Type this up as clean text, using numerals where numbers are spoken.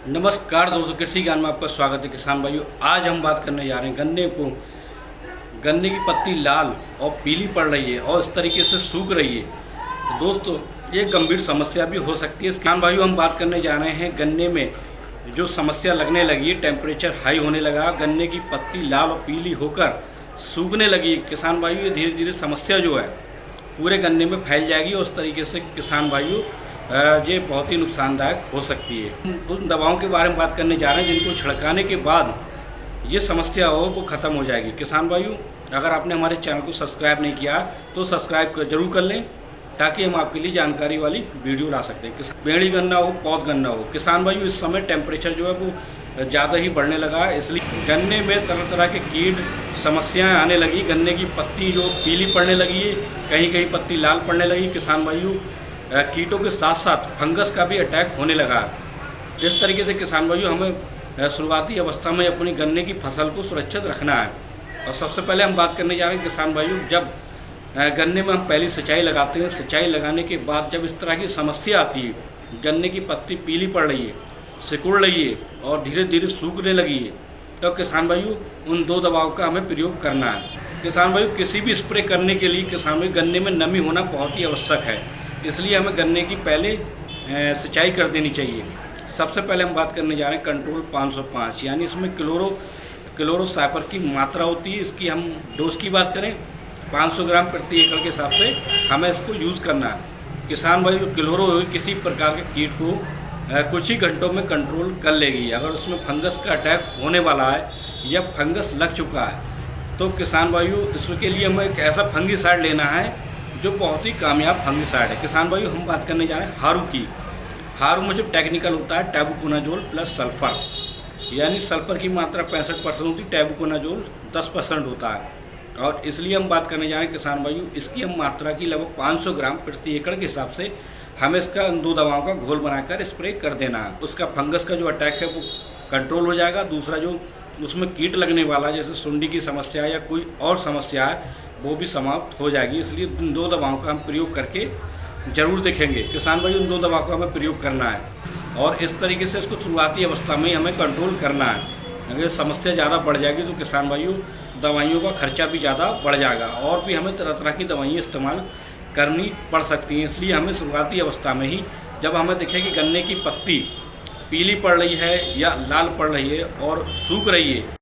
नमस्कार दोस्तों, कृषि ज्ञान में आपका स्वागत है। किसान भाइयों, आज हम बात करने जा रहे हैं गन्ने की पत्ती लाल और पीली पड़ रही है और इस तरीके से सूख रही है। तो दोस्तों, ये गंभीर समस्या भी हो सकती है। किसान भाइयों, हम बात करने जा रहे हैं गन्ने में जो समस्या लगने लगी है, टेम्परेचर हाई होने लगा, गन्ने की पत्ती लाल और पीली होकर सूखने लगी। किसान भाइयों, ये धीरे धीरे समस्या जो है पूरे गन्ने में फैल जाएगी और उस तरीके से किसान भाइयों ये बहुत ही नुकसानदायक हो सकती है। उन दवाओं के बारे में बात करने जा रहे हैं जिनको छिड़काने के बाद ये समस्या हो वो ख़त्म हो जाएगी। किसान भाइयों, अगर आपने हमारे चैनल को सब्सक्राइब नहीं किया तो सब्सक्राइब जरूर कर लें ताकि हम आपके लिए जानकारी वाली वीडियो ला सकते हैं। बेड़ी गन्ना हो, पौध गन्ना हो, किसान भाइयों इस समय टेम्परेचर जो है वो ज़्यादा ही बढ़ने लगा है, इसलिए गन्ने में तरह तरह के कीट समस्याएं आने लगी। गन्ने की पत्ती जो पीली पड़ने लगी है, कहीं कहीं पत्ती लाल पड़ने लगी। किसान भाइयों, कीटों के साथ साथ फंगस का भी अटैक होने लगा। इस तरीके से किसान भाइयों, हमें शुरुआती अवस्था में अपनी गन्ने की फसल को सुरक्षित रखना है। और सबसे पहले हम बात करने जा रहे हैं किसान भाइयों, जब गन्ने में हम पहली सिंचाई लगाते हैं, सिंचाई लगाने के बाद जब इस तरह की समस्या आती है, गन्ने की पत्ती पीली पड़ रही है, सिकुड़ रही है और धीरे धीरे सूखने लगी है, तो किसान भाइयों उन दो दवाओं का हमें प्रयोग करना है। किसान भाइयों, किसी भी स्प्रे करने के लिए किसान भाई गन्ने में नमी होना बहुत ही आवश्यक है, इसलिए हमें गन्ने की पहले सिंचाई कर देनी चाहिए। सबसे पहले हम बात करने जा रहे हैं कंट्रोल 505, यानी इसमें क्लोरोसाइपर की मात्रा होती है। इसकी हम डोज की बात करें 500 ग्राम प्रति एकड़ के हिसाब से हमें इसको यूज़ करना है। किसान भाई, क्लोरो किसी प्रकार के कीट को कुछ ही घंटों में कंट्रोल कर लेगी। अगर उसमें फंगस का अटैक होने वाला है या फंगस लग चुका है तो किसान भाइयों इसके लिए हमें एक ऐसा फंगिसाइड लेना है जो बहुत ही कामयाब फंगिसाइड है। किसान भाइयों, हम बात करने जा रहे हैं हारू की। हारू में जो टेक्निकल होता है टैबुकोनाजोल प्लस सल्फर, यानी सल्फर की मात्रा 65% होती है, टैबुकोनाजोल 10% होता है। और इसलिए हम बात करने जा रहे हैं किसान भाइयों, इसकी हम मात्रा की लगभग 500 ग्राम प्रति एकड़ के हिसाब से हमें इसका इन दो दवाओं का घोल बनाकर स्प्रे कर देना है। उसका फंगस का जो अटैक है वो कंट्रोल हो जाएगा। दूसरा जो उसमें कीट लगने वाला जैसे सुंडी की समस्या या कोई और समस्या है वो भी समाप्त हो जाएगी। इसलिए इन दो दवाओं का हम प्रयोग करके जरूर देखेंगे। किसान भाई, उन दो दवाओं का हमें प्रयोग करना है और इस तरीके से इसको शुरुआती अवस्था में ही हमें कंट्रोल करना है। अगर समस्या ज़्यादा बढ़ जाएगी तो किसान भाइयों दवाइयों का खर्चा भी ज़्यादा बढ़ जाएगा और भी हमें तरह तरह की दवाइयाँ इस्तेमाल करनी पड़ सकती हैं। इसलिए हमें शुरुआती अवस्था में ही जब हमें दिखे कि गन्ने की पत्ती पीली पड़ रही है या लाल पड़ रही है और सूख रही है